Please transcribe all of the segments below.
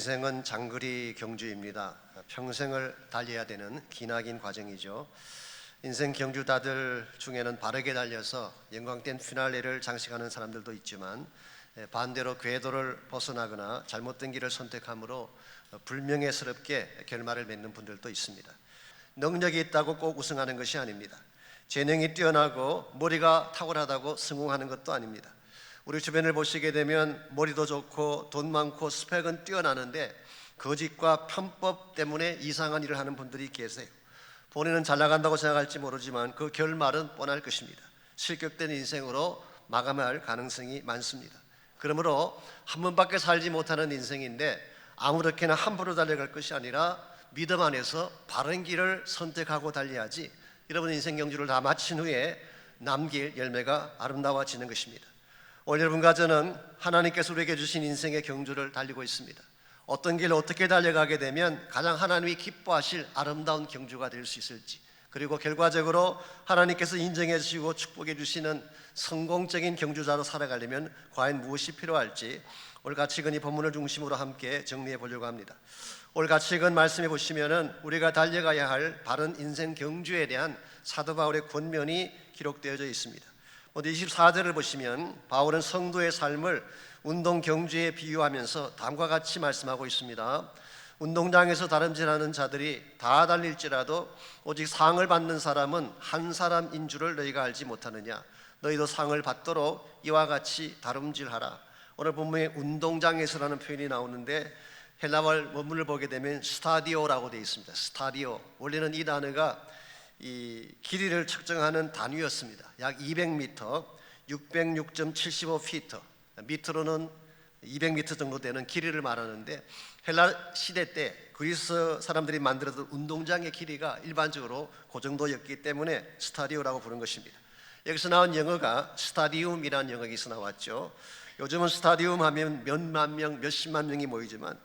인생은 장거리 경주입니다. 평생을 달려야 되는 기나긴 과정이죠. 인생 경주다들 중에는 바르게 달려서 영광된 피날레를 장식하는 사람들도 있지만, 반대로 궤도를 벗어나거나 잘못된 길을 선택함으로 불명예스럽게 결말을 맺는 분들도 있습니다. 능력이 있다고 꼭 우승하는 것이 아닙니다. 재능이 뛰어나고 머리가 탁월하다고 성공하는 것도 아닙니다. 우리 주변을 보시게 되면 머리도 좋고 돈 많고 스펙은 뛰어나는데 거짓과 편법 때문에 이상한 일을 하는 분들이 계세요. 본인은 잘 나간다고 생각할지 모르지만 그 결말은 뻔할 것입니다. 실격된 인생으로 마감할 가능성이 많습니다. 그러므로 한 번밖에 살지 못하는 인생인데 아무렇게나 함부로 달려갈 것이 아니라 믿음 안에서 바른 길을 선택하고 달려야지, 여러분 인생 경주를 다 마친 후에 남길 열매가 아름다워지는 것입니다. 오늘 여러분과 저는 하나님께서 우리에게 주신 인생의 경주를 달리고 있습니다. 어떤 길을 어떻게 달려가게 되면 가장 하나님이 기뻐하실 아름다운 경주가 될 수 있을지, 그리고 결과적으로 하나님께서 인정해 주시고 축복해 주시는 성공적인 경주자로 살아가려면 과연 무엇이 필요할지 오늘 같이 이 본문을 중심으로 함께 정리해 보려고 합니다. 오늘 같이 읽은 말씀해 보시면은 우리가 달려가야 할 바른 인생 경주에 대한 사도 바울의 권면이 기록되어져 있습니다. 먼저 24절을 보시면 바울은 성도의 삶을 운동 경주에 비유하면서 다음과 같이 말씀하고 있습니다. 운동장에서 다름질하는 자들이 다 달릴지라도 오직 상을 받는 사람은 한 사람인 줄을 너희가 알지 못하느냐. 너희도 상을 받도록 이와 같이 다름질하라. 오늘 본문에 운동장에서라는 표현이 나오는데 헬라말 원문을 보게 되면 스타디오라고 되어 있습니다. 스타디오, 원래는 이 단어가 이 길이를 측정하는 단위였습니다. 약 200m, 606.75피트, 미터로는 200m 정도 되는 길이를 말하는데, 헬라 시대 때 그리스 사람들이 만들었던 운동장의 길이가 일반적으로 그 정도였기 때문에 스타디오라고 부른 것입니다. 여기서 나온 영어가 스타디움이라는 영어가 여기서 나왔죠. 요즘은 스타디움 하면 몇만 명, 몇십만 명이 모이지만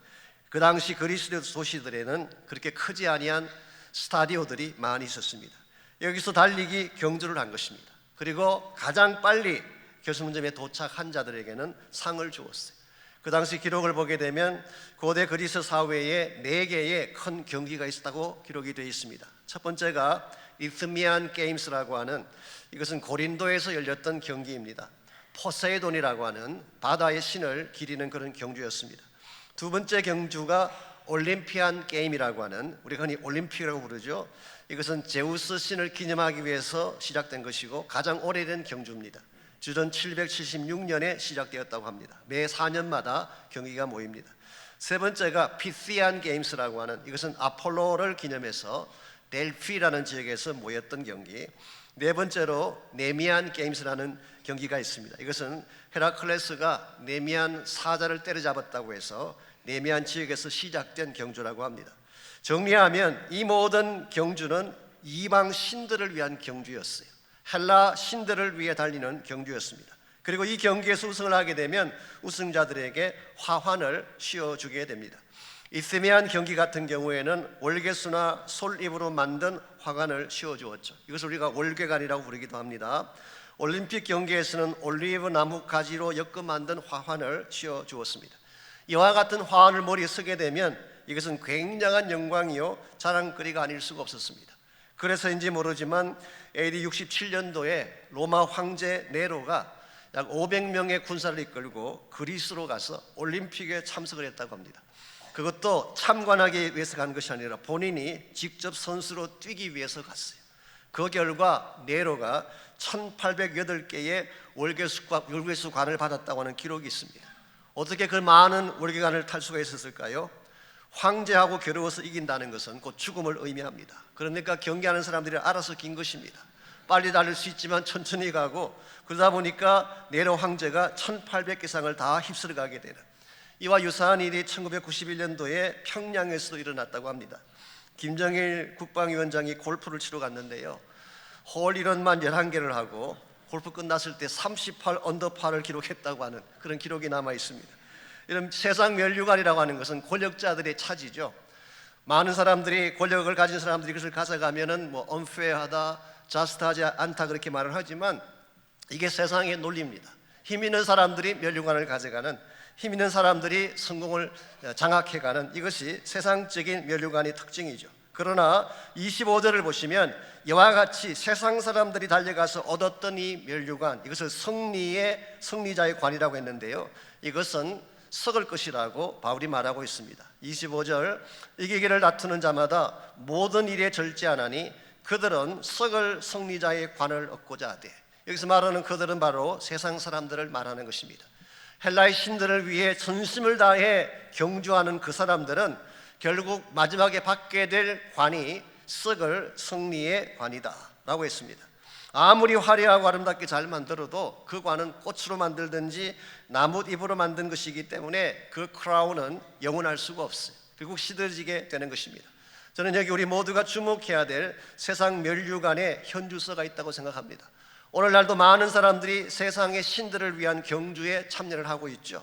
그 당시 그리스 도시들에는 그렇게 크지 아니한 스타디오들이 많이 있었습니다. 여기서 달리기 경주를 한 것입니다. 그리고 가장 빨리 결승점에 도착한 자들에게는 상을 주었어요. 그 당시 기록을 보게 되면 고대 그리스 사회에 4개의 큰 경기가 있었다고 기록이 되어 있습니다. 첫 번째가 이스미안 게임스라고 하는, 이것은 고린도에서 열렸던 경기입니다. 포세이돈이라고 하는 바다의 신을 기리는 그런 경주였습니다. 두 번째 경주가 올림피안 게임이라고 하는, 우리가 흔히 올림픽이라고 부르죠. 이것은 제우스 신을 기념하기 위해서 시작된 것이고 가장 오래된 경주입니다. 주전 776년에 시작되었다고 합니다. 매 4년마다 경기가 모입니다. 세 번째가 피시안 게임스라고 하는, 이것은 아폴로를 기념해서 델피라는 지역에서 모였던 경기. 네 번째로 네미안 게임스라는 경기가 있습니다. 이것은 헤라클레스가 네미안 사자를 때려잡았다고 해서 네미안 지역에서 시작된 경주라고 합니다. 정리하면 이 모든 경주는 이방 신들을 위한 경주였어요. 헬라 신들을 위해 달리는 경주였습니다. 그리고 이 경기에서 우승을 하게 되면 우승자들에게 화환을 씌워주게 됩니다. 이스미안 경기 같은 경우에는 월계수나 솔잎으로 만든 화관을 씌워주었죠. 이것을 우리가 월계관이라고 부르기도 합니다. 올림픽 경기에서는 올리브 나무 가지로 엮어 만든 화환을 씌워주었습니다. 이와 같은 화환을 머리에 쓰게 되면 이것은 굉장한 영광이요 자랑거리가 아닐 수가 없었습니다. 그래서인지 모르지만 AD 67년도에 로마 황제 네로가 약 500명의 군사를 이끌고 그리스로 가서 올림픽에 참석을 했다고 합니다. 그것도 참관하기 위해서 간 것이 아니라 본인이 직접 선수로 뛰기 위해서 갔어요. 그 결과 네로가 1808개의 월계수관을 받았다고 하는 기록이 있습니다. 어떻게 그 많은 월계관을 탈 수가 있었을까요? 황제하고 겨루어서 이긴다는 것은 곧 죽음을 의미합니다. 그러니까 경기하는 사람들이 알아서 긴 것입니다. 빨리 달릴 수 있지만 천천히 가고, 그러다 보니까 네로 황제가 1800개 상을 다 휩쓸어 가게 되는, 이와 유사한 일이 1991년도에 평양에서도 일어났다고 합니다. 김정일 국방위원장이 골프를 치러 갔는데요, 홀이런만 11개를 하고 골프 끝났을 때 38 언더파를 기록했다고 하는 그런 기록이 남아 있습니다. 이런 세상 면류관이라고 하는 것은 권력자들의 차지죠. 많은 사람들이, 권력을 가진 사람들이 그것을 가져가면은 뭐 unfair하다, just하지 않다 그렇게 말을 하지만 이게 세상의 논리입니다. 힘 있는 사람들이 면류관을 가져가는, 힘 있는 사람들이 성공을 장악해가는 이것이 세상적인 면류관의 특징이죠. 그러나 25절을 보시면 이와 같이 세상 사람들이 달려가서 얻었던 이 면류관, 이것을 승리자의 관이라고 했는데요, 이것은 썩을 것이라고 바울이 말하고 있습니다. 25절, 이기기를 다투는 자마다 모든 일에 절제하나니 그들은 썩을 승리자의 관을 얻고자 하되, 여기서 말하는 그들은 바로 세상 사람들을 말하는 것입니다. 헬라의 신들을 위해 전심을 다해 경주하는 그 사람들은 결국 마지막에 받게 될 관이 썩을 승리의 관이다 라고 했습니다. 아무리 화려하고 아름답게 잘 만들어도 그 관은 꽃으로 만들든지 나뭇잎으로 만든 것이기 때문에 그 크라운은 영원할 수가 없어요. 결국 시들어지게 되는 것입니다. 저는 여기 우리 모두가 주목해야 될 세상 면류관에 현주소가 있다고 생각합니다. 오늘날도 많은 사람들이 세상의 신들을 위한 경주에 참여를 하고 있죠.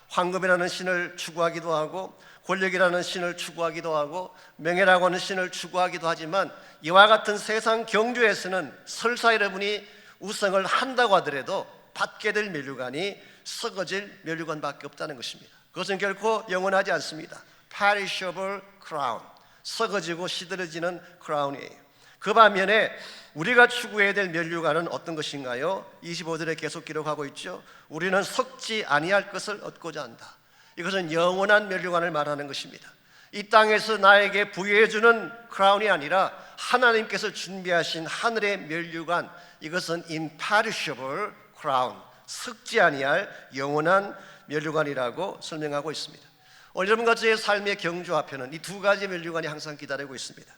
황금이라는 신을 추구하기도 하고 권력이라는 신을 추구하기도 하고 명예라고 하는 신을 추구하기도 하지만 이와 같은 세상 경주에서는 설사 여러분이 우승을 한다고 하더라도 받게 될 면류관이 썩어질 면류관밖에 없다는 것입니다. 그것은 결코 영원하지 않습니다. Perishable crown, 썩어지고 시들어지는 크라운이에요. 그 반면에 우리가 추구해야 될 면류관은 어떤 것인가요? 25절에 계속 기록하고 있죠. 우리는 썩지 아니할 것을 얻고자 한다. 이것은 영원한 면류관을 말하는 것입니다. 이 땅에서 나에게 부여해주는 크라운이 아니라 하나님께서 준비하신 하늘의 면류관, 이것은 imperishable crown, 썩지 아니할 영원한 면류관이라고 설명하고 있습니다. 오늘 여러분과 저의 삶의 경주 앞에는 이 두 가지 면류관이 항상 기다리고 있습니다.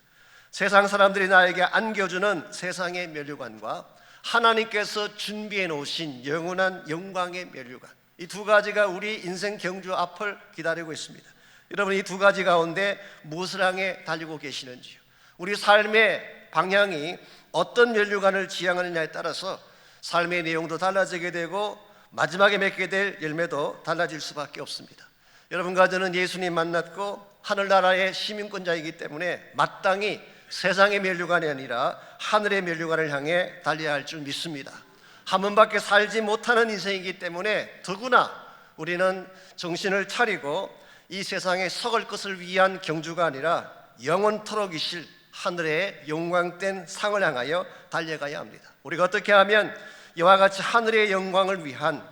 세상 사람들이 나에게 안겨주는 세상의 면류관과 하나님께서 준비해 놓으신 영원한 영광의 면류관, 이 두 가지가 우리 인생 경주 앞을 기다리고 있습니다. 여러분, 이 두 가지 가운데 무엇을 향해 달리고 계시는지요? 우리 삶의 방향이 어떤 면류관을 지향하느냐에 따라서 삶의 내용도 달라지게 되고 마지막에 맺게 될 열매도 달라질 수밖에 없습니다. 여러분과 저는 예수님 만났고 하늘나라의 시민권자이기 때문에 마땅히 세상의 면류관이 아니라 하늘의 면류관을 향해 달려야 할 줄 믿습니다. 한 번밖에 살지 못하는 인생이기 때문에 더구나 우리는 정신을 차리고 이 세상에 썩을 것을 위한 경주가 아니라 영원토록 이실 하늘의 영광된 상을 향하여 달려가야 합니다. 우리가 어떻게 하면 이와 같이 하늘의 영광을 위한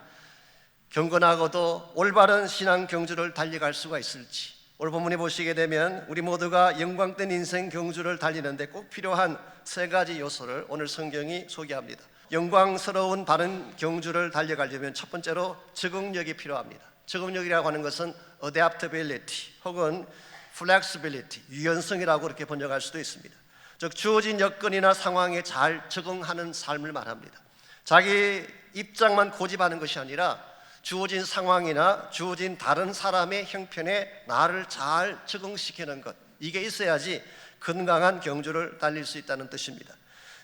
경건하고도 올바른 신앙 경주를 달려갈 수가 있을지, 오늘 본문에 보시게 되면 우리 모두가 영광된 인생 경주를 달리는데 꼭 필요한 세 가지 요소를 오늘 성경이 소개합니다. 영광스러운 바른 경주를 달려가려면 첫 번째로 적응력이 필요합니다. 적응력이라고 하는 것은 adaptability 혹은 flexibility, 유연성이라고 그렇게 번역할 수도 있습니다. 즉 주어진 여건이나 상황에 잘 적응하는 삶을 말합니다. 자기 입장만 고집하는 것이 아니라 주어진 상황이나 주어진 다른 사람의 형편에 나를 잘 적응시키는 것, 이게 있어야지 건강한 경주를 달릴 수 있다는 뜻입니다.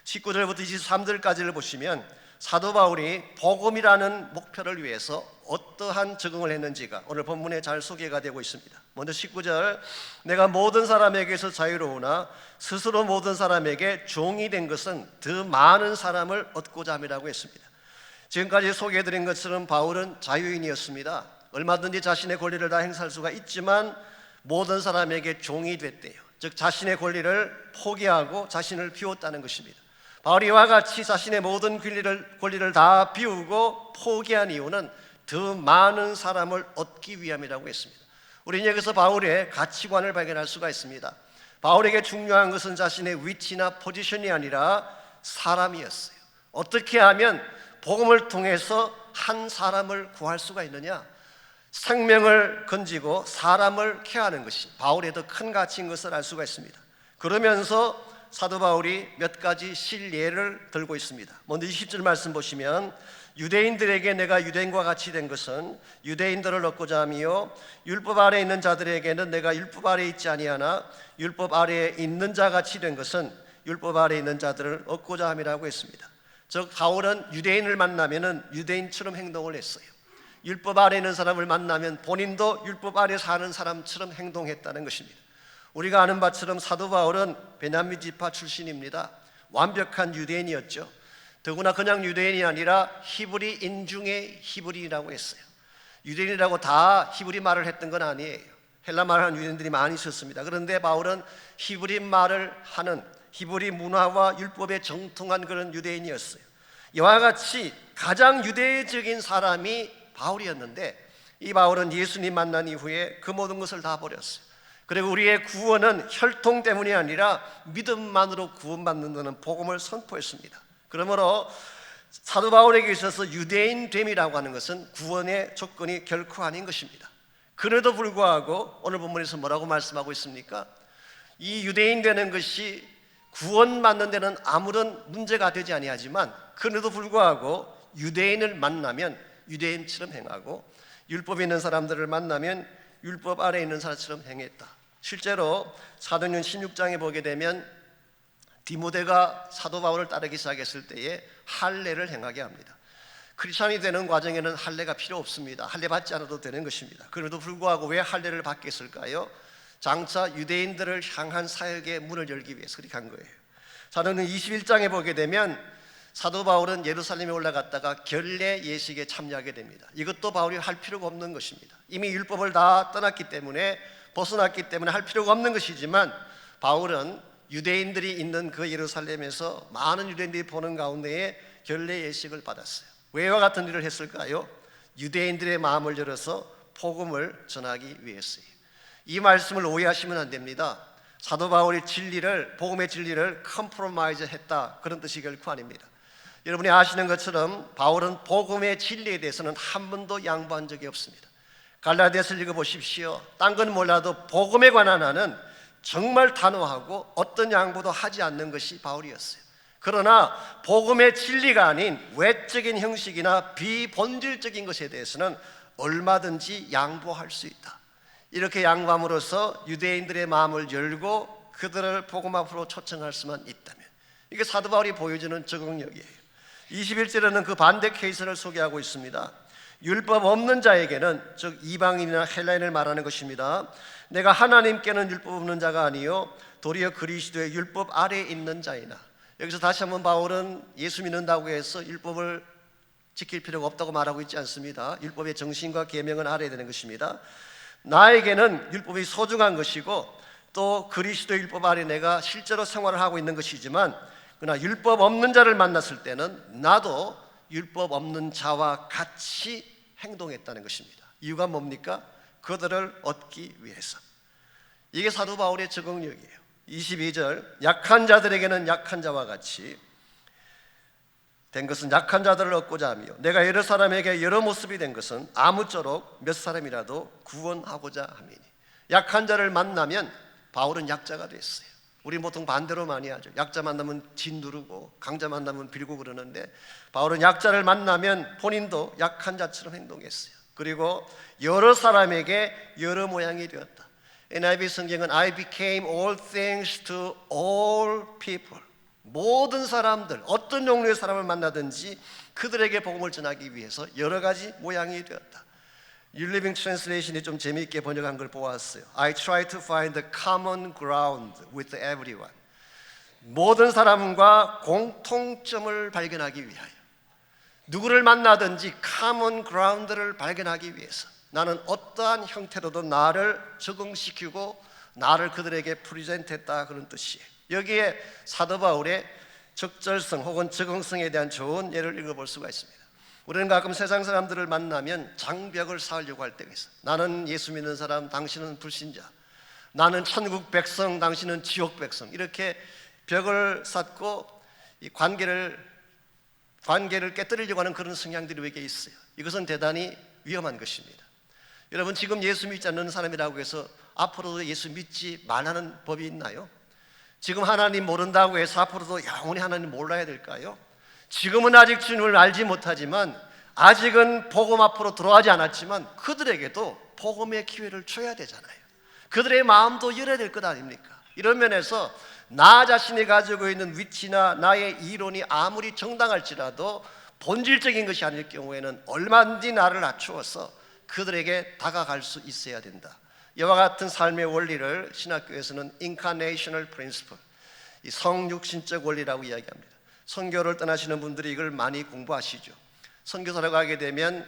19절부터 23절까지를 보시면 사도 바울이 복음이라는 목표를 위해서 어떠한 적응을 했는지가 오늘 본문에 잘 소개가 되고 있습니다. 먼저 19절, 내가 모든 사람에게서 자유로우나 스스로 모든 사람에게 종이 된 것은 더 많은 사람을 얻고자 함이라고 했습니다. 지금까지 소개해드린 것처럼 바울은 자유인이었습니다. 얼마든지 자신의 권리를 다 행사할 수가 있지만 모든 사람에게 종이 됐대요. 즉 자신의 권리를 포기하고 자신을 비웠다는 것입니다. 바울이 이와 같이 자신의 모든 권리를 다 비우고 포기한 이유는 더 많은 사람을 얻기 위함이라고 했습니다. 우리는 여기서 바울의 가치관을 발견할 수가 있습니다. 바울에게 중요한 것은 자신의 위치나 포지션이 아니라 사람이었어요. 어떻게 하면 복음을 통해서 한 사람을 구할 수가 있느냐? 생명을 건지고 사람을 케어하는 것이 바울의 더 큰 가치인 것을 알 수가 있습니다. 그러면서 사도 바울이 몇 가지 실례를 들고 있습니다. 먼저 20절 말씀 보시면 유대인들에게 내가 유대인과 같이 된 것은 유대인들을 얻고자 함이요 율법 아래에 있는 자들에게는 내가 율법 아래에 있지 아니하나 율법 아래에 있는 자 같이 된 것은 율법 아래에 있는 자들을 얻고자 함이라고 했습니다. 즉 바울은 유대인을 만나면은 유대인처럼 행동을 했어요. 율법 아래에 있는 사람을 만나면 본인도 율법 아래 사는 사람처럼 행동했다는 것입니다. 우리가 아는 바처럼 사도 바울은 베냐민 지파 출신입니다. 완벽한 유대인이었죠. 더구나 그냥 유대인이 아니라 히브리인 중에 히브리인이라고 했어요. 유대인이라고 다 히브리 말을 했던 건 아니에요. 헬라 말을 하는 유대인들이 많이 있었습니다. 그런데 바울은 히브리 말을 하는 히브리 문화와 율법에 정통한 그런 유대인이었어요. 이와 같이 가장 유대적인 사람이 바울이었는데, 이 바울은 예수님 만난 이후에 그 모든 것을 다 버렸어요. 그리고 우리의 구원은 혈통 때문이 아니라 믿음만으로 구원받는다는 복음을 선포했습니다. 그러므로 사도 바울에게 있어서 유대인됨이라고 하는 것은 구원의 조건이 결코 아닌 것입니다. 그래도 불구하고 오늘 본문에서 뭐라고 말씀하고 있습니까? 이 유대인 되는 것이 구원받는 데는 아무런 문제가 되지 아니하지만, 그래도 불구하고 유대인을 만나면 유대인처럼 행하고 율법에 있는 사람들을 만나면 율법 아래에 있는 사람처럼 행했다. 실제로 사도행전 16장에 보게 되면 디모데가 사도 바울을 따르기 시작했을 때에 할례를 행하게 합니다. 크리스천이 되는 과정에는 할례가 필요 없습니다. 할례 받지 않아도 되는 것입니다. 그래도 불구하고 왜 할례를 받게 했을까요? 장차 유대인들을 향한 사역의 문을 열기 위해서 그렇게 한 거예요. 사도행전 21장에 보게 되면 사도 바울은 예루살렘에 올라갔다가 결례 예식에 참여하게 됩니다. 이것도 바울이 할 필요가 없는 것입니다. 이미 율법을 다 떠났기 때문에, 벗어났기 때문에 할 필요가 없는 것이지만, 바울은 유대인들이 있는 그 예루살렘에서 많은 유대인들이 보는 가운데에 결례 예식을 받았어요. 왜 이와 같은 일을 했을까요? 유대인들의 마음을 열어서 복음을 전하기 위해서예요. 이 말씀을 오해하시면 안 됩니다. 사도 바울이 진리를, 복음의 진리를 컴프로마이즈 했다, 그런 뜻이 결코 아닙니다. 여러분이 아시는 것처럼 바울은 복음의 진리에 대해서는 한 번도 양보한 적이 없습니다. 갈라디아서를 읽어보십시오. 딴 건 몰라도 복음에 관한 한은 정말 단호하고 어떤 양보도 하지 않는 것이 바울이었어요. 그러나 복음의 진리가 아닌 외적인 형식이나 비본질적인 것에 대해서는 얼마든지 양보할 수 있다. 이렇게 양보함으로써 유대인들의 마음을 열고 그들을 복음 앞으로 초청할 수만 있다면, 이게 사도 바울이 보여주는 적응력이에요. 21절에는 그 반대 케이스를 소개하고 있습니다. 율법 없는 자에게는, 즉 이방인이나 헬라인을 말하는 것입니다. 내가 하나님께는 율법 없는 자가 아니요 도리어 그리스도의 율법 아래에 있는 자이나. 여기서 다시 한번 바울은 예수 믿는다고 해서 율법을 지킬 필요가 없다고 말하고 있지 않습니다. 율법의 정신과 계명은 알아야 되는 것입니다. 나에게는 율법이 소중한 것이고 또 그리스도의 율법 아래 내가 실제로 생활을 하고 있는 것이지만, 그러나 율법 없는 자를 만났을 때는 나도 율법 없는 자와 같이 행동했다는 것입니다. 이유가 뭡니까? 그들을 얻기 위해서. 이게 사도 바울의 적응력이에요. 22절, 약한 자들에게는 약한 자와 같이 된 것은 약한 자들을 얻고자 하며, 내가 여러 사람에게 여러 모습이 된 것은 아무쪼록 몇 사람이라도 구원하고자 함이니. 약한 자를 만나면 바울은 약자가 됐어요. 우리 보통 반대로 많이 하죠. 약자 만나면 짓누르고 강자 만나면 빌고 그러는데, 바울은 약자를 만나면 본인도 약한 자처럼 행동했어요. 그리고 여러 사람에게 여러 모양이 되었다. NIV 성경은 I became all things to all people. 모든 사람들, 어떤 종류의 사람을 만나든지 그들에게 복음을 전하기 위해서 여러 가지 모양이 되었다. New Living Translation이 좀 재미있게 번역한 걸 보았어요. I try to find the common ground with everyone. 모든 사람과 공통점을 발견하기 위하여, 누구를 만나든지 common ground를 발견하기 위해서 나는 어떠한 형태로도 나를 적응시키고 나를 그들에게 프리젠트했다, 그런 뜻이에요. 여기에 사도 바울의 적절성 혹은 적응성에 대한 좋은 예를 읽어볼 수가 있습니다. 우리는 가끔 세상 사람들을 만나면 장벽을 쌓으려고 할 때가 있어요. 나는 예수 믿는 사람, 당신은 불신자. 나는 천국 백성, 당신은 지옥 백성. 이렇게 벽을 쌓고 이 관계를 깨뜨리려고 하는 그런 성향들이 우리에게 있어요. 이것은 대단히 위험한 것입니다. 여러분, 지금 예수 믿지 않는 사람이라고 해서 앞으로도 예수 믿지 말라는 법이 있나요? 지금 하나님 모른다고 해서 앞으로도 영원히 하나님 몰라야 될까요? 지금은 아직 주님을 알지 못하지만, 아직은 복음 앞으로 들어가지 않았지만 그들에게도 복음의 기회를 줘야 되잖아요. 그들의 마음도 열어야 될 것 아닙니까? 이런 면에서 나 자신이 가지고 있는 위치나 나의 이론이 아무리 정당할지라도 본질적인 것이 아닐 경우에는 얼마든지 나를 낮추어서 그들에게 다가갈 수 있어야 된다. 이와 같은 삶의 원리를 신학교에서는 Incarnational Principle, 이 성육신적 원리라고 이야기합니다. 선교를 떠나시는 분들이 이걸 많이 공부하시죠. 선교사로 가게 되면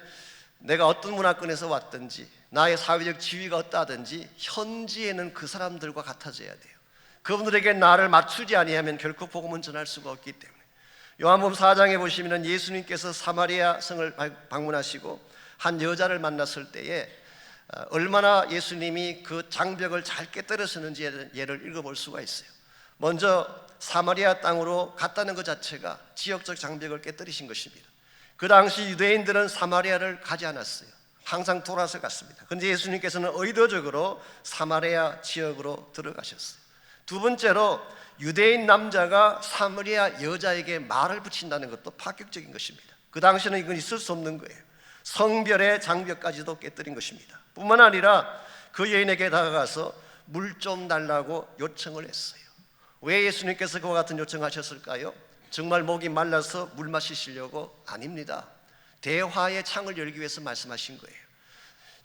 내가 어떤 문화권에서 왔든지 나의 사회적 지위가 어떠하든지 현지에는 그 사람들과 같아져야 돼요. 그분들에게 나를 맞추지 아니하면 결코 복음은 전할 수가 없기 때문에 요한복음 4장에 보시면 예수님께서 사마리아 성을 방문하시고 한 여자를 만났을 때에 얼마나 예수님이 그 장벽을 잘 깨뜨렸는지 예를 읽어볼 수가 있어요. 먼저 사마리아 땅으로 갔다는 것 자체가 지역적 장벽을 깨뜨리신 것입니다. 그 당시 유대인들은 사마리아를 가지 않았어요. 항상 돌아서 갔습니다. 그런데 예수님께서는 의도적으로 사마리아 지역으로 들어가셨어요. 두 번째로 유대인 남자가 사마리아 여자에게 말을 붙인다는 것도 파격적인 것입니다. 그 당시에는 이건 있을 수 없는 거예요. 성별의 장벽까지도 깨뜨린 것입니다. 뿐만 아니라 그 여인에게 다가가서 물 좀 달라고 요청을 했어요. 왜 예수님께서 그와 같은 요청하셨을까요? 정말 목이 말라서 물 마시시려고? 아닙니다. 대화의 창을 열기 위해서 말씀하신 거예요.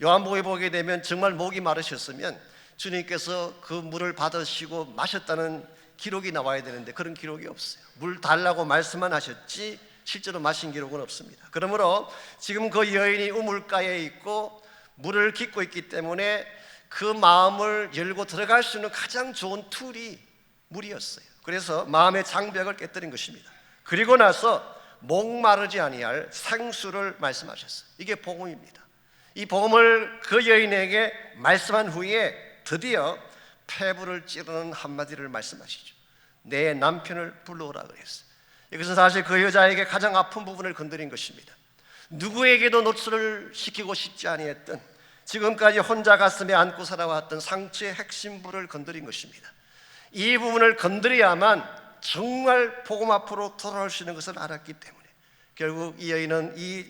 요한복음에 보게 되면 정말 목이 마르셨으면 주님께서 그 물을 받으시고 마셨다는 기록이 나와야 되는데 그런 기록이 없어요. 물 달라고 말씀만 하셨지 실제로 마신 기록은 없습니다. 그러므로 지금 그 여인이 우물가에 있고 물을 깃고 있기 때문에 그 마음을 열고 들어갈 수 있는 가장 좋은 툴이 물이었어요. 그래서 마음의 장벽을 깨뜨린 것입니다. 그리고 나서 목마르지 아니할 생수를 말씀하셨어요. 이게 복음입니다. 이 복음을 그 여인에게 말씀한 후에 드디어 폐부를 찌르는 한마디를 말씀하시죠. 내 남편을 불러오라 그랬어요. 이것은 사실 그 여자에게 가장 아픈 부분을 건드린 것입니다. 누구에게도 노출을 시키고 싶지 아니했던, 지금까지 혼자 가슴에 안고 살아왔던 상처의 핵심부를 건드린 것입니다. 이 부분을 건드려야만 정말 복음 앞으로 돌아올 수 있는 것을 알았기 때문에 결국 이 여인은 이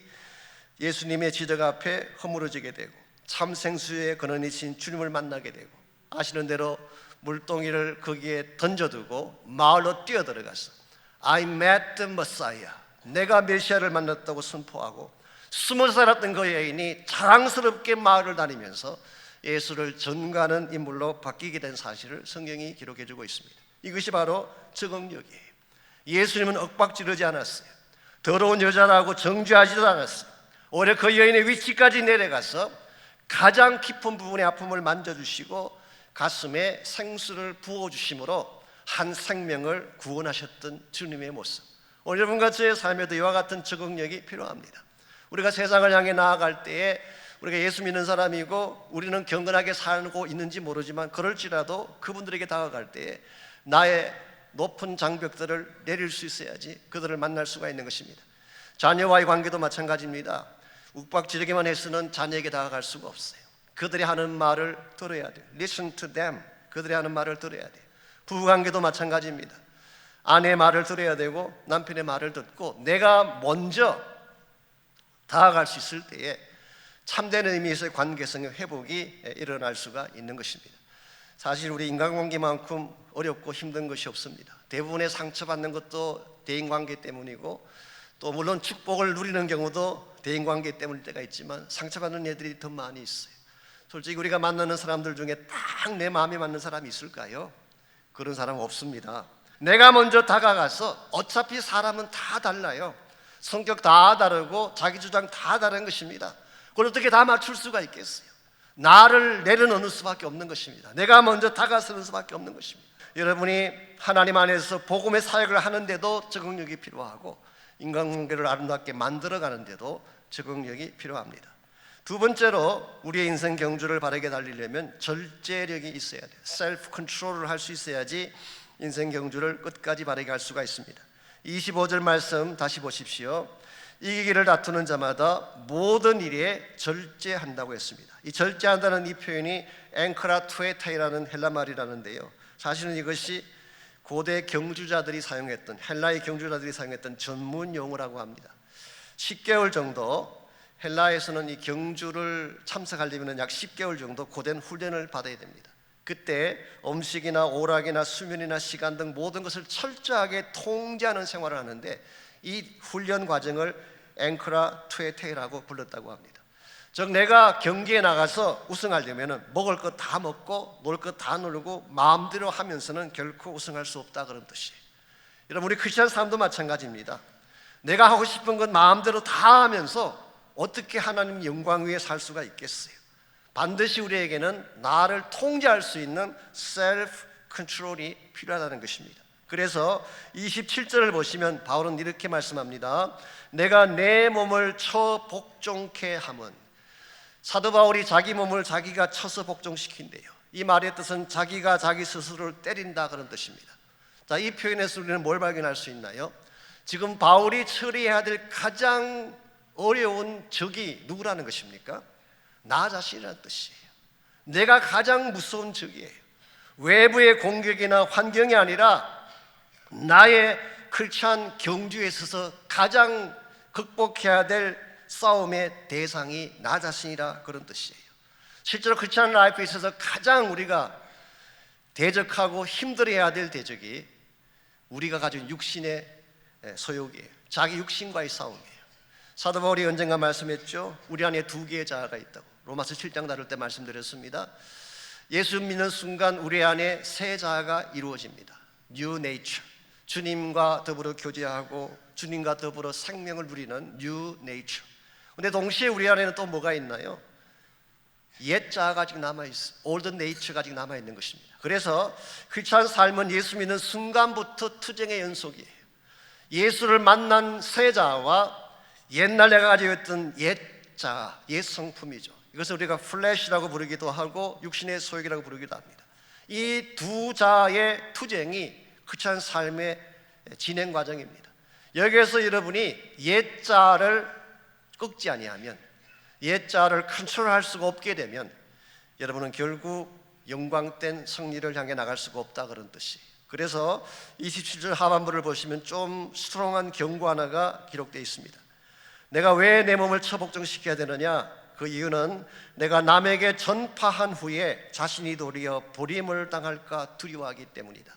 예수님의 지적 앞에 허물어지게 되고 참생수의 근원이신 주님을 만나게 되고, 아시는 대로 물동이를 거기에 던져두고 마을로 뛰어들어가서 I met the Messiah, 내가 메시아를 만났다고 선포하고 20살 살았던 그 여인이 자랑스럽게 마을을 다니면서 예수를 전가하는 인물로 바뀌게 된 사실을 성경이 기록해주고 있습니다. 이것이 바로 적응력이에요. 예수님은 윽박지르지 않았어요. 더러운 여자라고 정죄하지도 않았어요. 오히려 그 여인의 위치까지 내려가서 가장 깊은 부분의 아픔을 만져주시고 가슴에 생수를 부어주심으로 한 생명을 구원하셨던 주님의 모습, 오늘 여러분과 저의 삶에도 이와 같은 적응력이 필요합니다. 우리가 세상을 향해 나아갈 때에 우리가 예수 믿는 사람이고 우리는 경건하게 살고 있는지 모르지만 그럴지라도 그분들에게 다가갈 때에 나의 높은 장벽들을 내릴 수 있어야지 그들을 만날 수가 있는 것입니다. 자녀와의 관계도 마찬가지입니다. 욱박지르기만 해서는 자녀에게 다가갈 수가 없어요. 그들이 하는 말을 들어야 돼요. Listen to them. 그들이 하는 말을 들어야 돼요. 부부관계도 마찬가지입니다. 아내의 말을 들어야 되고 남편의 말을 듣고 내가 먼저 다가갈 수 있을 때에 참된 의미에서의 관계성의 회복이 일어날 수가 있는 것입니다. 사실 우리 인간관계만큼 어렵고 힘든 것이 없습니다. 대부분의 상처받는 것도 대인관계 때문이고 또 물론 축복을 누리는 경우도 대인관계 때문일 때가 있지만 상처받는 애들이 더 많이 있어요. 솔직히 우리가 만나는 사람들 중에 딱 내 마음에 맞는 사람이 있을까요? 그런 사람 없습니다. 내가 먼저 다가가서 어차피 사람은 다 달라요. 성격 다 다르고 자기 주장 다 다른 것입니다. 그걸 어떻게 다 맞출 수가 있겠어요? 나를 내려놓는 수밖에 없는 것입니다. 내가 먼저 다가서는 수밖에 없는 것입니다. 여러분이 하나님 안에서 복음의 사역을 하는데도 적응력이 필요하고 인간관계를 아름답게 만들어가는데도 적응력이 필요합니다. 두 번째로 우리의 인생 경주를 바르게 달리려면 절제력이 있어야 돼요. 셀프 컨트롤을 할 수 있어야지 인생 경주를 끝까지 바르게 할 수가 있습니다. 25절 말씀 다시 보십시오. 이기기를 다투는 자마다 모든 일에 절제한다고 했습니다. 이 절제한다는 이 표현이 앵크라 투에타이라는 헬라 말이라는데요, 사실은 이것이 고대 경주자들이 사용했던, 헬라의 경주자들이 사용했던 전문 용어라고 합니다. 10개월 정도 헬라에서는 이 경주를 참석하려면 약 10개월 정도 고된 훈련을 받아야 됩니다. 그때 음식이나 오락이나 수면이나 시간 등 모든 것을 철저하게 통제하는 생활을 하는데 이 훈련 과정을 앵크라 투에테이라고 불렀다고 합니다. 즉 내가 경기에 나가서 우승하려면 먹을 것 다 먹고 놀 것 다 놀고 마음대로 하면서는 결코 우승할 수 없다, 그런 뜻이에요. 여러분, 우리 크리스찬 사람도 마찬가지입니다. 내가 하고 싶은 건 마음대로 다 하면서 어떻게 하나님 영광 위에 살 수가 있겠어요? 반드시 우리에게는 나를 통제할 수 있는 셀프 컨트롤이 필요하다는 것입니다. 그래서 27절을 보시면 바울은 이렇게 말씀합니다. 내가 내 몸을 쳐 복종케 함은, 사도 바울이 자기 몸을 자기가 쳐서 복종시킨대요. 이 말의 뜻은 자기가 자기 스스로를 때린다 그런 뜻입니다. 자, 이 표현에서 우리는 뭘 발견할 수 있나요? 지금 바울이 처리해야 될 가장 어려운 적이 누구라는 것입니까? 나 자신이라는 뜻이에요. 내가 가장 무서운 적이에요. 외부의 공격이나 환경이 아니라 나의 크리스찬 경주에 있어서 가장 극복해야 될 싸움의 대상이 나 자신이라 그런 뜻이에요. 실제로 크리스찬 라이프에 있어서 가장 우리가 대적하고 힘들어야 될 대적이 우리가 가진 육신의 소욕이에요. 자기 육신과의 싸움이에요. 사도 바울이 언젠가 말씀했죠. 우리 안에 두 개의 자아가 있다고. 로마서 7장 다룰 때 말씀드렸습니다. 예수 믿는 순간 우리 안에 새 자아가 이루어집니다. New nature. 주님과 더불어 교제하고 주님과 더불어 생명을 누리는 New nature. 그런데 동시에 우리 안에는 또 뭐가 있나요? 옛 자아가 아직 남아있어요. Old nature가 아직 남아있는 것입니다. 그래서 크리스찬 삶은 예수 믿는 순간부터 투쟁의 연속이에요. 예수를 만난 새 자아와 옛날 내가 가지고 있던 옛 자아, 옛 성품이죠. 이것을 우리가 플래시라고 부르기도 하고 육신의 소욕이라고 부르기도 합니다. 이 두 자아의 투쟁이 크리스찬 삶의 진행 과정입니다. 여기에서 여러분이 옛 자아를 꺾지 아니하면, 옛 자아를 컨트롤할 수가 없게 되면 여러분은 결국 영광된 승리를 향해 나갈 수가 없다 그런 뜻이에요. 그래서 27절 하반부를 보시면 좀 스트롱한 경고 하나가 기록되어 있습니다. 내가 왜 내 몸을 처복종시켜야 되느냐? 그 이유는 내가 남에게 전파한 후에 자신이 도리어 버림을 당할까 두려워하기 때문이다.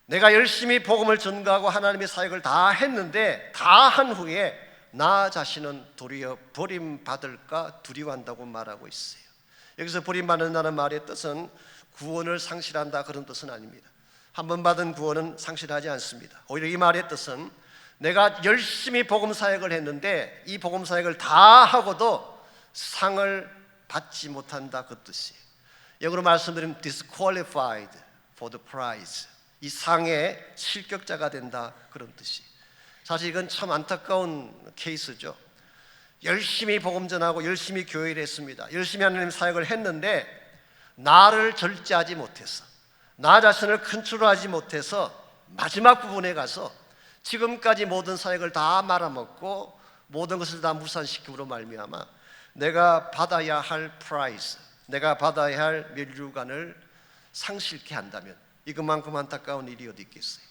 내가 열심히 복음을 전가하고 하나님의 사역을 다 했는데 다 한 후에 나 자신은 도리어 버림받을까 두려워한다고 말하고 있어요. 여기서 버림받는다는 말의 뜻은 구원을 상실한다 그런 뜻은 아닙니다. 한 번 받은 구원은 상실하지 않습니다. 오히려 이 말의 뜻은 내가 열심히 복음 사역을 했는데 이 복음 사역을 다 하고도 상을 받지 못한다 그 뜻이에요. 영어로 말씀드리면 disqualified for the prize. 이 상의 실격자가 된다 그런 뜻이에요. 사실 이건 참 안타까운 케이스죠. 열심히 복음 전하고 열심히 교회를 했습니다. 열심히 하나님 사역을 했는데 나를 절제하지 못해서, 나 자신을 컨트롤하지 못해서 마지막 부분에 가서 지금까지 모든 사역을 다 말아먹고 모든 것을 다 무산시킴으로 말미암아 내가 받아야 할 프라이즈, 내가 받아야 할 면류관을 상실케 한다면 이것만큼 안타까운 일이 어디 있겠어요.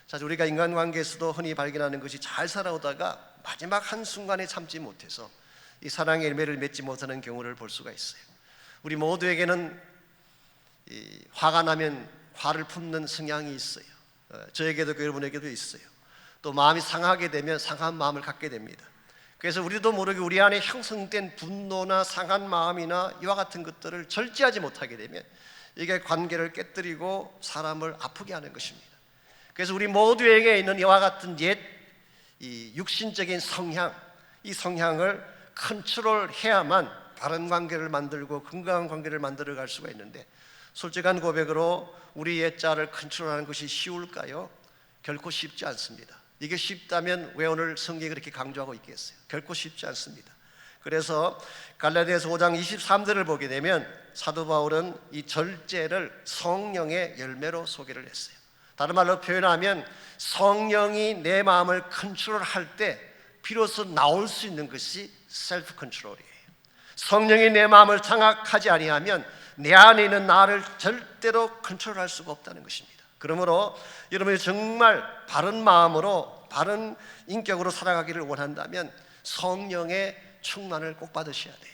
사실 우리가 인간관계에서도 흔히 발견하는 것이 잘 살아오다가 마지막 한순간에 참지 못해서 이 사랑의 열매를 맺지 못하는 경우를 볼 수가 있어요. 우리 모두에게는 화가 나면 화를 품는 성향이 있어요. 저에게도 여러분에게도 있어요. 또 마음이 상하게 되면 상한 마음을 갖게 됩니다. 그래서 우리도 모르게 우리 안에 형성된 분노나 상한 마음이나 이와 같은 것들을 절제하지 못하게 되면 이게 관계를 깨뜨리고 사람을 아프게 하는 것입니다. 그래서 우리 모두에게 있는 이와 같은 옛 육신적인 성향, 이 성향을 컨트롤해야만 바른 관계를 만들고 건강한 관계를 만들어 갈 수가 있는데, 솔직한 고백으로 우리 옛 자를 컨트롤하는 것이 쉬울까요? 결코 쉽지 않습니다. 이게 쉽다면 왜 오늘 성경이 그렇게 강조하고 있겠어요? 결코 쉽지 않습니다. 그래서 갈라디아서 5장 23절을 보게 되면 사도 바울은 이 절제를 성령의 열매로 소개를 했어요. 다른 말로 표현하면 성령이 내 마음을 컨트롤할 때 비로소 나올 수 있는 것이 셀프 컨트롤이에요. 성령이 내 마음을 장악하지 아니하면 내 안에 있는 나를 절대로 컨트롤할 수가 없다는 것입니다. 그러므로 여러분이 정말 바른 마음으로 바른 인격으로 살아가기를 원한다면 성령의 충만을 꼭 받으셔야 돼요.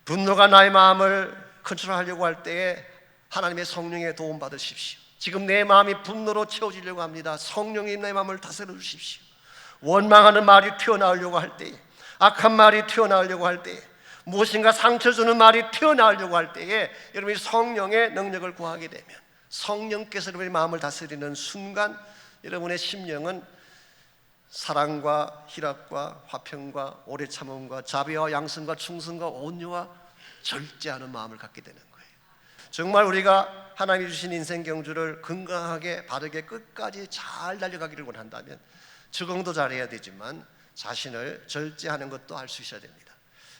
분노가 나의 마음을 컨트롤하려고 할 때에 하나님의 성령의 도움 받으십시오. 지금 내 마음이 분노로 채워지려고 합니다. 성령이 내 마음을 다스려 주십시오. 원망하는 말이 튀어나오려고 할 때에, 악한 말이 튀어나오려고 할 때에, 무엇인가 상처 주는 말이 튀어나오려고 할 때에 여러분이 성령의 능력을 구하게 되면, 성령께서 여러분의 마음을 다스리는 순간 여러분의 심령은 사랑과 희락과 화평과 오래 참음과 자비와 양선과 충성과 온유와 절제하는 마음을 갖게 되는 거예요. 정말 우리가 하나님이 주신 인생 경주를 건강하게 바르게 끝까지 잘 달려가기를 원한다면 적응도 잘해야 되지만 자신을 절제하는 것도 할 수 있어야 됩니다.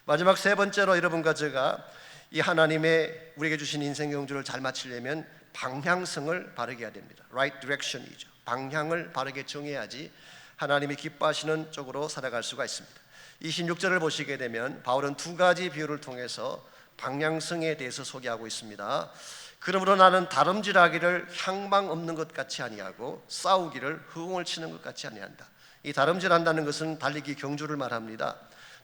마지막 세 번째로 여러분과 제가 이 하나님의 우리에게 주신 인생 경주를 잘 마치려면 방향성을 바르게 해야 됩니다. Right direction이죠. 방향을 바르게 정해야지 하나님이 기뻐하시는 쪽으로 살아갈 수가 있습니다. 26절을 보시게 되면 바울은 두 가지 비유를 통해서 방향성에 대해서 소개하고 있습니다. 그러므로 나는 다름질하기를 향방 없는 것 같이 아니하고 싸우기를 허공을 치는 것 같이 아니한다. 이 다름질한다는 것은 달리기 경주를 말합니다.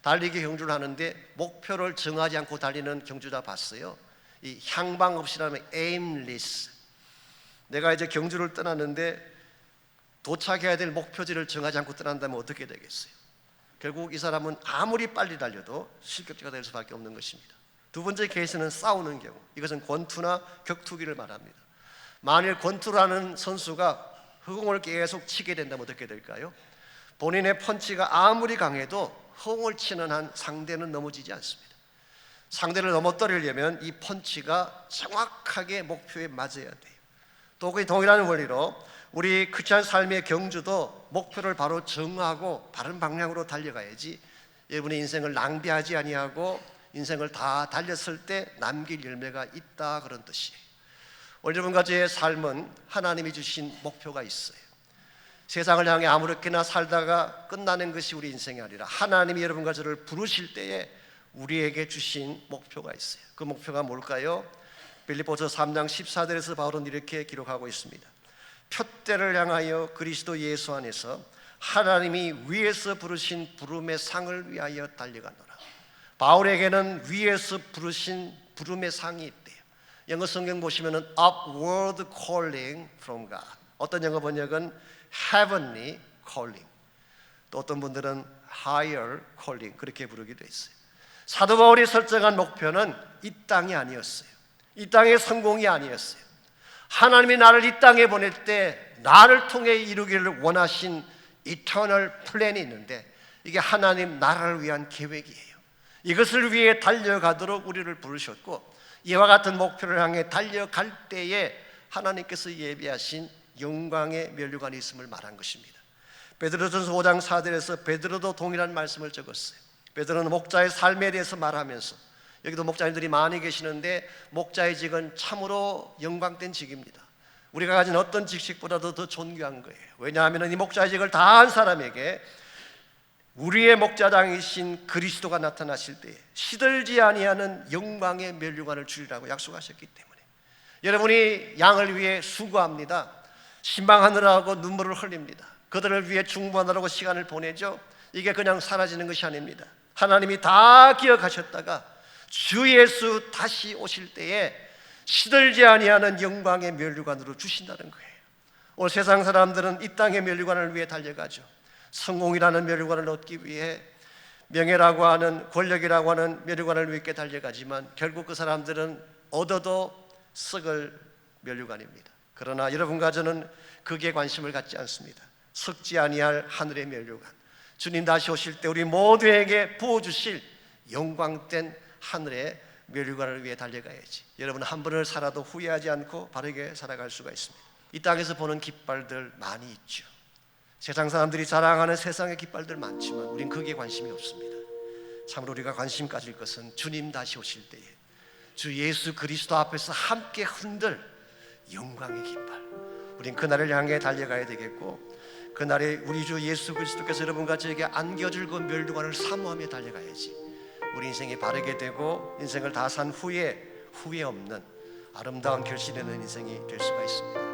달리기 경주를 하는데 목표를 정하지 않고 달리는 경주자 봤어요? 이 향방 없이라면 aimless. 내가 이제 경주를 떠났는데 도착해야 될 목표지를 정하지 않고 떠난다면 어떻게 되겠어요? 결국 이 사람은 아무리 빨리 달려도 실격자가 될 수밖에 없는 것입니다. 두 번째 케이스는 싸우는 경우. 이것은 권투나 격투기를 말합니다. 만일 권투를 하는 선수가 허공을 계속 치게 된다면 어떻게 될까요? 본인의 펀치가 아무리 강해도 허공을 치는 한 상대는 넘어지지 않습니다. 상대를 넘어뜨리려면 이 펀치가 정확하게 목표에 맞아야 돼요. 또 그 동일한 원리로 우리 크리스찬 삶의 경주도 목표를 바로 정하고 바른 방향으로 달려가야지 여러분의 인생을 낭비하지 아니하고 인생을 다 달렸을 때 남길 열매가 있다, 그런 뜻이에요. 오늘 여러분과 저의 삶은 하나님이 주신 목표가 있어요. 세상을 향해 아무렇게나 살다가 끝나는 것이 우리 인생이 아니라 하나님이 여러분과 저를 부르실 때에 우리에게 주신 목표가 있어요. 그 목표가 뭘까요? 빌립보서 3장 14절에서 바울은 이렇게 기록하고 있습니다. 표대를 향하여 그리스도 예수 안에서 하나님이 위에서 부르신 부름의 상을 위하여 달려가노라. 바울에게는 위에서 부르신 부름의 상이 있대요. 영어 성경 보시면은 upward calling from God. 어떤 영어 번역은 heavenly calling. 또 어떤 분들은 higher calling 그렇게 부르기도 했어요. 사도 바울이 설정한 목표는 이 땅이 아니었어요. 이 땅의 성공이 아니었어요. 하나님이 나를 이 땅에 보낼 때 나를 통해 이루기를 원하신 eternal 플랜이 있는데 이게 하나님 나라를 위한 계획이에요. 이것을 위해 달려가도록 우리를 부르셨고 이와 같은 목표를 향해 달려갈 때에 하나님께서 예비하신 영광의 면류관이 있음을 말한 것입니다. 베드로전서 5장 4절에서 베드로도 동일한 말씀을 적었어요. 베드로는 목자의 삶에 대해서 말하면서 여기도 목자님들이 많이 계시는데 목자의 직은 참으로 영광된 직입니다. 우리가 가진 어떤 직책보다도 더 존귀한 거예요. 왜냐하면 이 목자의 직을 다한 사람에게 우리의 목자장이신 그리스도가 나타나실 때에 시들지 아니하는 영광의 면류관을 주리라고 약속하셨기 때문에 여러분이 양을 위해 수고합니다. 신방하느라고 눈물을 흘립니다. 그들을 위해 중보하느라고 시간을 보내죠. 이게 그냥 사라지는 것이 아닙니다. 하나님이 다 기억하셨다가 주 예수 다시 오실 때에 시들지 아니하는 영광의 면류관으로 주신다는 거예요. 오늘 세상 사람들은 이 땅의 면류관을 위해 달려가죠. 성공이라는 면류관을 얻기 위해 명예라고 하는 권력이라고 하는 면류관을 위해 달려가지만 결국 그 사람들은 얻어도 썩을 면류관입니다. 그러나 여러분과 저는 거기에 관심을 갖지 않습니다. 썩지 아니할 하늘의 면류관, 주님 다시 오실 때 우리 모두에게 부어주실 영광된 하늘의 면류관을 위해 달려가야지. 여러분 한 번을 살아도 후회하지 않고 바르게 살아갈 수가 있습니다. 이 땅에서 보는 깃발들 많이 있죠. 세상 사람들이 자랑하는 세상의 깃발들 많지만 우린 거기에 관심이 없습니다. 참으로 우리가 관심 가질 것은 주님 다시 오실 때에 주 예수 그리스도 앞에서 함께 흔들 영광의 깃발, 우린 그날을 향해 달려가야 되겠고 그날에 우리 주 예수 그리스도께서 여러분과 저에게 안겨줄 그 면류관을 사모하며 달려가야지. 우리 인생이 바르게 되고 인생을 다 산 후에 후회 없는 아름다운 결실이 있는 인생이 될 수가 있습니다.